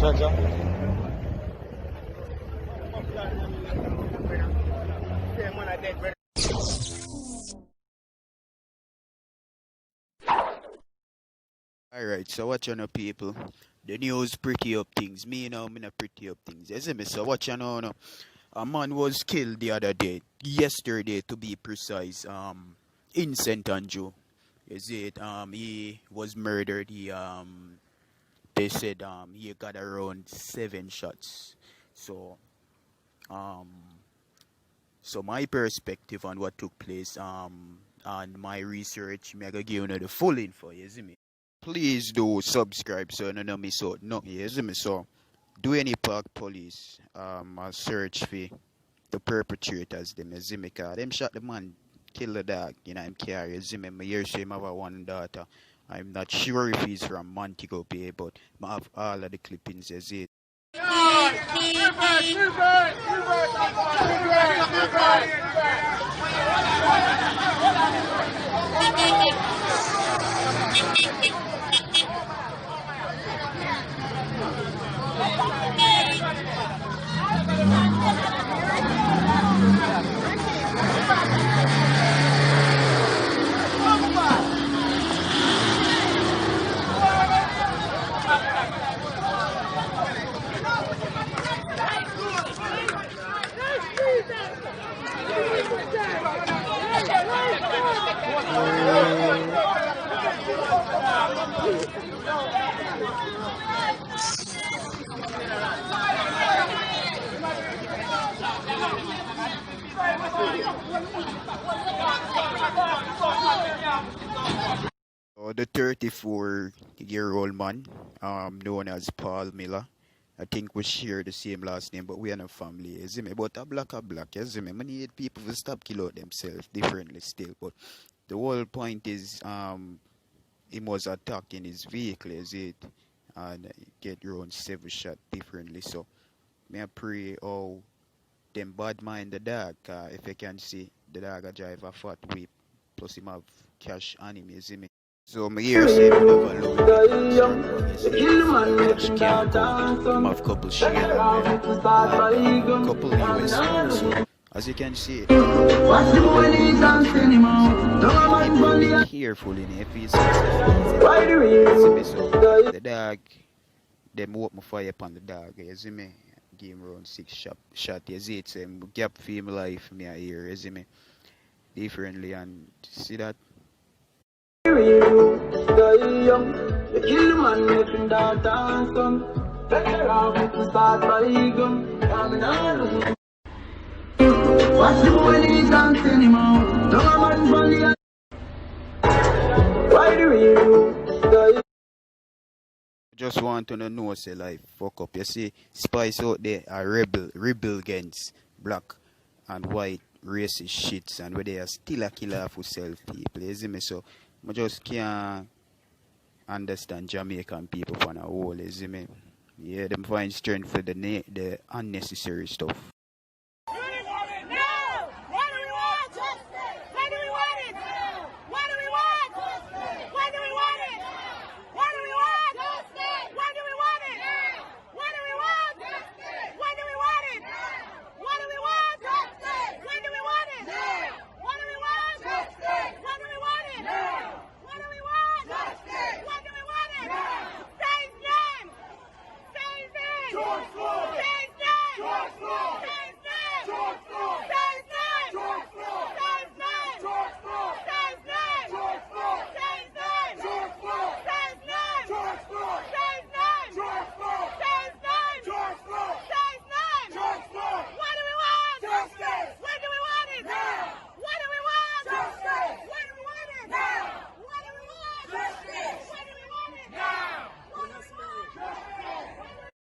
Alright, so what you know, people? The news pretty up things. Me, me not pretty up things. You see me? So what you know, no? A man was killed the other day, yesterday to be precise, in St Andrew. You see it? He was murdered. They said, he got around 7 shots. So, um, so my perspective on what took place, and my research, me I go give you the full info. You see me? Please do subscribe so you don't miss out nothing. You see me? So do any park police a search for the perpetrators them, you see me? Cause them shot the man, kill the dog, him car, you see me? I hear say him have one daughter. I'm not sure if he's from Montego Bay, but I have all of the clippings, you see it. So the 34-year-old man, known as Paul Miller, I think we share the same last name, but we are not family, you see me? But a black, you see me? I need people to stop kill out themselves differently still. But the whole point is, he was attacked in his vehicle, you see it? And get around 7 shots differently. So, may I pray them bad mind the dog, if you can see, the dog a drive a fat whip, plus him have cash on him, you see me? So my ear say him have a load cash can't go. Him have couple share and couple US. So as you can see, people be careful in if he's so the dog, them open fire upon the dog, you see me? Give him around 6 shot, you see it, so him gap for him life, me I hear, you see me? Differently, and see that? Just want to know, say like fuck up. You see, spice out there are rebel against black and white racist shits, and where they are still a killer for self people. You see me? So I just can't understand Jamaican people on a whole. You see me? Yeah, them find strength for the unnecessary stuff.